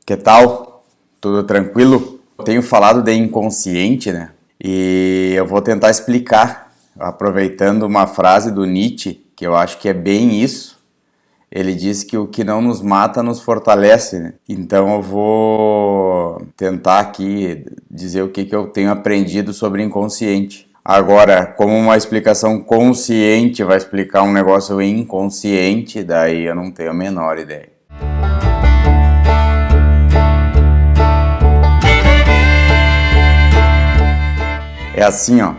Que tal? Tudo tranquilo? Eu tenho falado de inconsciente, né? E eu vou tentar explicar, aproveitando uma frase do Nietzsche, que eu acho que é bem isso. Ele diz que o que não nos mata nos fortalece, né? Então eu vou tentar aqui dizer o que eu tenho aprendido sobre inconsciente. Agora, como uma explicação consciente vai explicar um negócio inconsciente, daí eu não tenho a menor ideia. É assim, ó.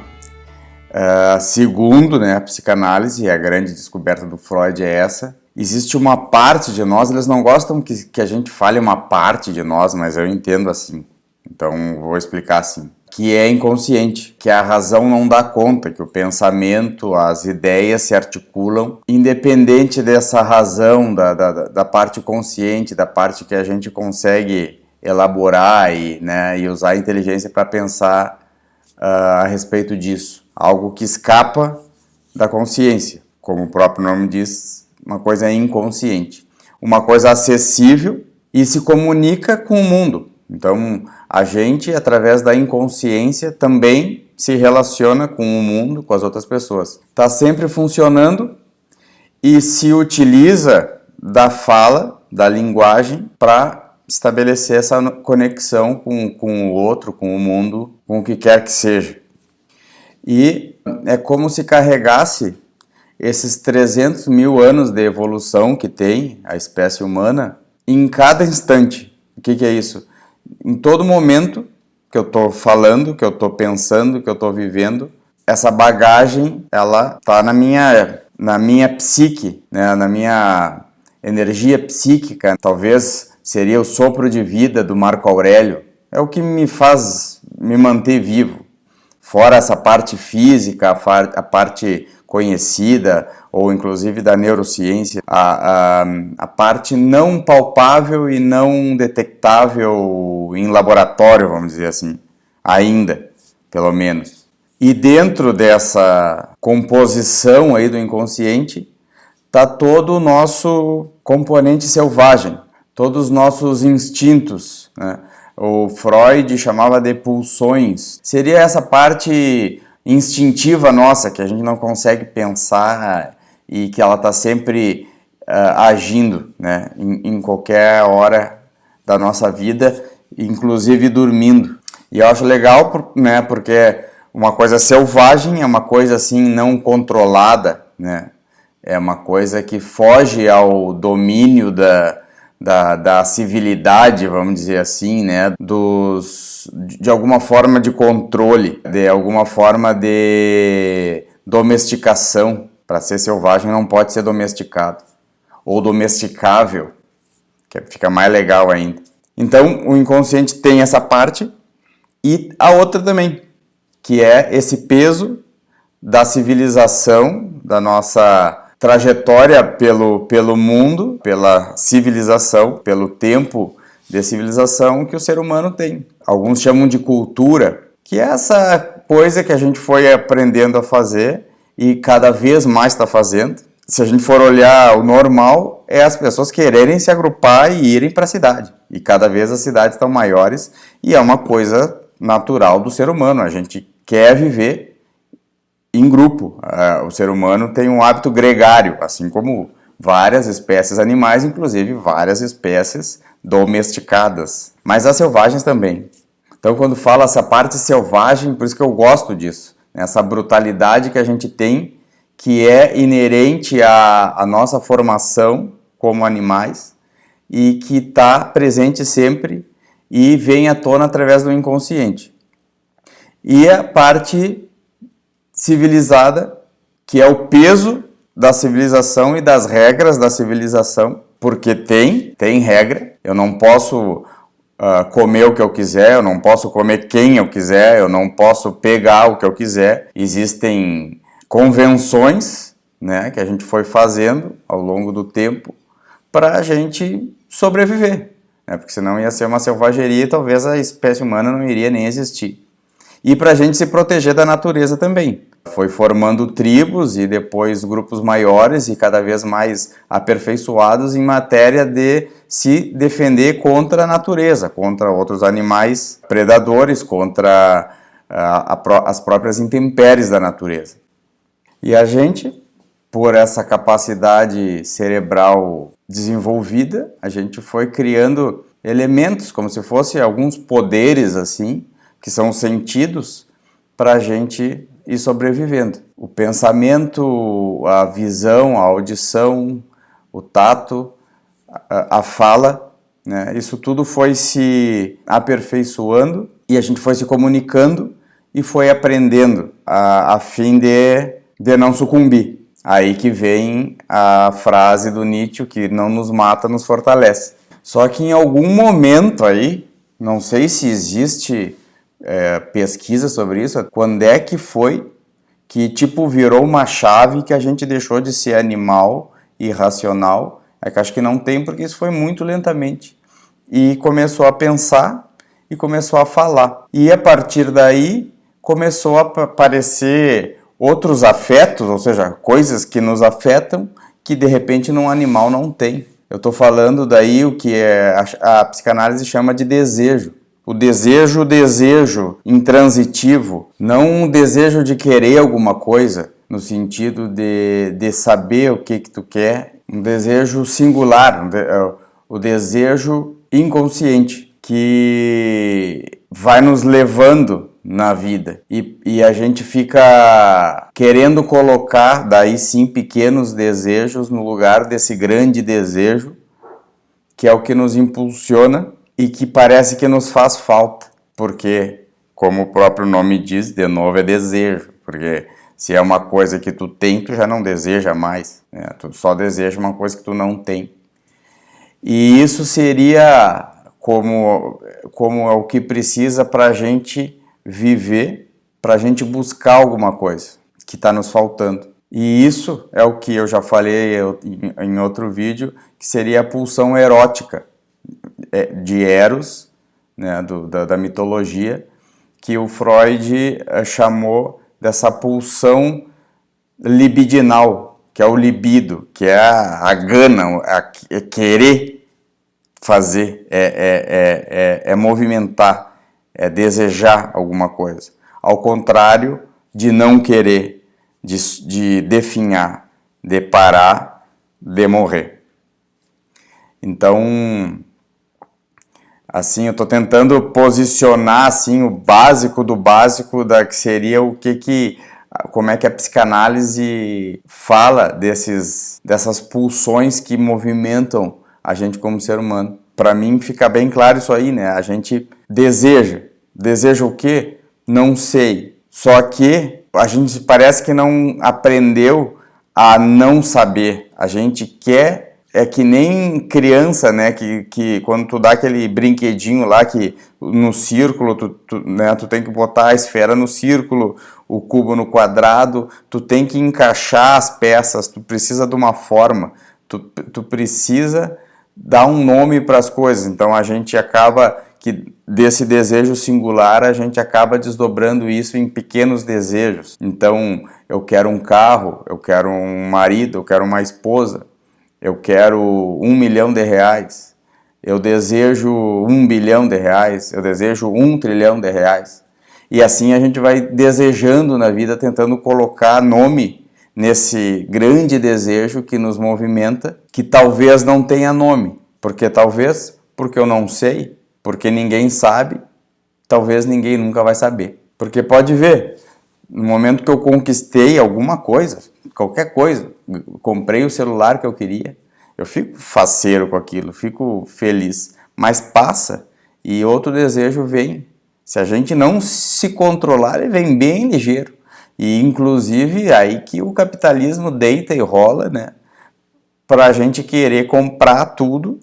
Segundo, né, a psicanálise, a grande descoberta do Freud é essa. Existe uma parte de nós, eles não gostam que a gente fale uma parte de nós, mas eu entendo assim. Então, vou explicar assim. Que é inconsciente, que a razão não dá conta, que o pensamento, as ideias se articulam, independente dessa razão, da parte consciente, da parte que a gente consegue elaborar e usar a inteligência para pensar a respeito disso. Algo que escapa da consciência, como o próprio nome diz, uma coisa inconsciente. Uma coisa acessível e se comunica com o mundo. Então, a gente, através da inconsciência, também se relaciona com o mundo, com as outras pessoas. Está sempre funcionando e se utiliza da fala, da linguagem, para estabelecer essa conexão com o outro, com o mundo, com o que quer que seja. E é como se carregasse esses 300 mil anos de evolução que tem a espécie humana em cada instante. O que é isso? Em todo momento que eu estou falando, que eu estou pensando, que eu estou vivendo, essa bagagem, ela está na minha psique, né? Na minha energia psíquica. Talvez seria o sopro de vida do Marco Aurélio. É o que me faz me manter vivo. Fora essa parte física, a parte conhecida, ou inclusive da neurociência, a parte não palpável e não detectável em laboratório, vamos dizer assim, ainda, pelo menos. E dentro dessa composição aí do inconsciente, está todo o nosso componente selvagem, todos os nossos instintos, né? O Freud chamava de pulsões. Seria essa parte instintiva nossa, que a gente não consegue pensar e que ela está sempre agindo, né? Em qualquer hora da nossa vida, inclusive dormindo. E eu acho legal, né? Porque uma coisa selvagem é uma coisa assim não controlada, né? É uma coisa que foge ao domínio da civilidade, vamos dizer assim, né? De alguma forma de controle, de alguma forma de domesticação. Para ser selvagem não pode ser domesticado. Ou domesticável, que fica mais legal ainda. Então, o inconsciente tem essa parte e a outra também, que é esse peso da civilização, da nossa trajetória pelo mundo, pela civilização, pelo tempo de civilização que o ser humano tem. Alguns chamam de cultura, que é essa coisa que a gente foi aprendendo a fazer e cada vez mais está fazendo. Se a gente for olhar o normal, é as pessoas quererem se agrupar e irem para a cidade. E cada vez as cidades estão maiores e é uma coisa natural do ser humano. A gente quer viver em grupo. O ser humano tem um hábito gregário, assim como várias espécies animais, inclusive várias espécies domesticadas, mas as selvagens também. Então, quando fala essa parte selvagem, por isso que eu gosto disso, essa brutalidade que a gente tem, que é inerente à nossa formação como animais e que está presente sempre e vem à tona através do inconsciente. E a parte civilizada, que é o peso da civilização e das regras da civilização, porque tem regra. Eu não posso comer o que eu quiser, eu não posso comer quem eu quiser, eu não posso pegar o que eu quiser. Existem convenções, né, que a gente foi fazendo ao longo do tempo para a gente sobreviver, né, porque senão ia ser uma selvageria e talvez a espécie humana não iria nem existir. e para a gente se proteger da natureza também. Foi formando tribos e depois grupos maiores e cada vez mais aperfeiçoados em matéria de se defender contra a natureza, contra outros animais predadores, contra as próprias intempéries da natureza. E a gente, por essa capacidade cerebral desenvolvida, a gente foi criando elementos, como se fossem alguns poderes assim, que são sentidos para a gente ir sobrevivendo. O pensamento, a visão, a audição, o tato, a fala, né? Isso tudo foi se aperfeiçoando e a gente foi se comunicando e foi aprendendo a fim de não sucumbir. Aí que vem a frase do Nietzsche, que não nos mata, nos fortalece. Só que em algum momento aí, não sei se existe pesquisa sobre isso, quando é que foi que tipo virou uma chave que a gente deixou de ser animal e irracional? É que acho que não tem, porque isso foi muito lentamente. E começou a pensar e começou a falar. E a partir daí começou a aparecer outros afetos, ou seja, coisas que nos afetam que de repente num animal não tem. Eu estou falando daí o que a psicanálise chama de desejo. O desejo intransitivo, não um desejo de querer alguma coisa, no sentido de saber o que tu quer, um desejo singular, o desejo inconsciente, que vai nos levando na vida. E a gente fica querendo colocar, daí sim, pequenos desejos no lugar desse grande desejo, que é o que nos impulsiona e que parece que nos faz falta, porque, como o próprio nome diz, de novo é desejo, porque se é uma coisa que tu tem, tu já não deseja mais, né? Tu só deseja uma coisa que tu não tem. E isso seria como é o que precisa para a gente viver, para a gente buscar alguma coisa que está nos faltando. E isso é o que eu já falei em outro vídeo, que seria a pulsão erótica de Eros, né, da mitologia, que o Freud chamou dessa pulsão libidinal, que é o libido, que é a gana, é querer fazer, é movimentar, é desejar alguma coisa. Ao contrário de não querer, de definhar, de parar, de morrer. Então, assim, eu estou tentando posicionar assim, o básico do básico que seria como é que a psicanálise fala dessas pulsões que movimentam a gente como ser humano. Para mim fica bem claro isso aí, né? A gente deseja o quê? Não sei. Só que a gente parece que não aprendeu a não saber. A gente quer. É que nem criança, né, que quando tu dá aquele brinquedinho lá, que no círculo, né, tu tem que botar a esfera no círculo, o cubo no quadrado, tu tem que encaixar as peças, tu precisa de uma forma, tu precisa dar um nome para as coisas. Então a gente acaba, que desse desejo singular, a gente acaba desdobrando isso em pequenos desejos. Então eu quero um carro, eu quero um marido, eu quero uma esposa, eu quero R$1 milhão, eu desejo R$1 bilhão, eu desejo R$1 trilhão. E assim a gente vai desejando na vida, tentando colocar nome nesse grande desejo que nos movimenta, que talvez não tenha nome. Porque eu não sei, porque ninguém sabe, talvez ninguém nunca vai saber. Porque pode ver, no momento que eu conquistei alguma coisa, qualquer coisa, comprei o celular que eu queria, eu fico faceiro com aquilo, fico feliz, mas passa e outro desejo vem. Se a gente não se controlar, ele vem bem ligeiro. E inclusive aí que o capitalismo deita e rola, né, para a gente querer comprar tudo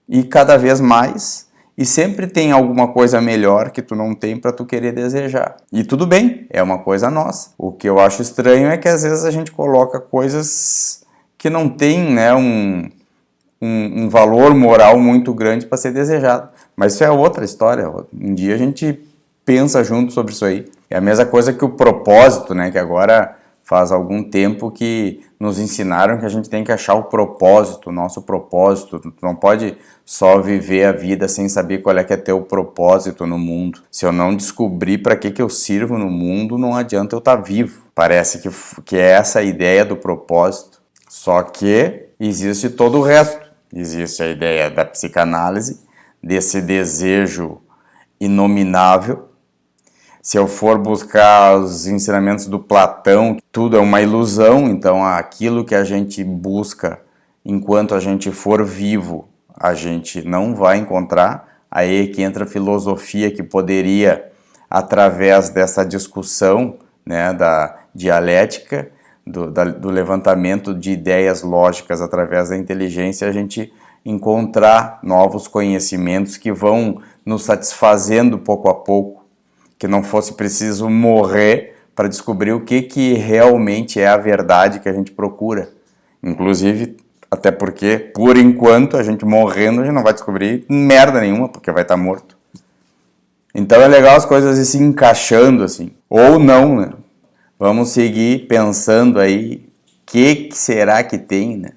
e cada vez mais. E sempre tem alguma coisa melhor que tu não tem para tu querer desejar. E tudo bem, é uma coisa nossa. O que eu acho estranho é que às vezes a gente coloca coisas que não tem, né, um valor moral muito grande para ser desejado. Mas isso é outra história. Um dia a gente pensa junto sobre isso aí. É a mesma coisa que o propósito, né? Que agora faz algum tempo que nos ensinaram que a gente tem que achar o propósito, o nosso propósito. Tu não pode só viver a vida sem saber qual é que é teu propósito no mundo. Se eu não descobrir para que eu sirvo no mundo, não adianta eu estar vivo. Parece que é essa a ideia do propósito. Só que existe todo o resto. Existe a ideia da psicanálise, desse desejo inominável. Se eu for buscar os ensinamentos do Platão, tudo é uma ilusão, então aquilo que a gente busca enquanto a gente for vivo, a gente não vai encontrar. Aí é que entra a filosofia que poderia, através dessa discussão, né, da dialética, do levantamento de ideias lógicas através da inteligência, a gente encontrar novos conhecimentos que vão nos satisfazendo pouco a pouco, que não fosse preciso morrer para descobrir o que realmente é a verdade que a gente procura. Inclusive, até porque, por enquanto, a gente morrendo, a gente não vai descobrir merda nenhuma, porque vai estar morto. Então é legal as coisas ir se encaixando assim. Ou não, né? Vamos seguir pensando aí o que será que tem, né?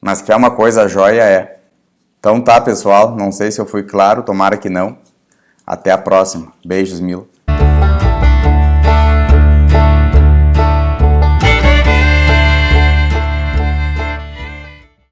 Mas que é uma coisa jóia é. Então tá, pessoal, não sei se eu fui claro, tomara que não. Até a próxima. Beijos mil.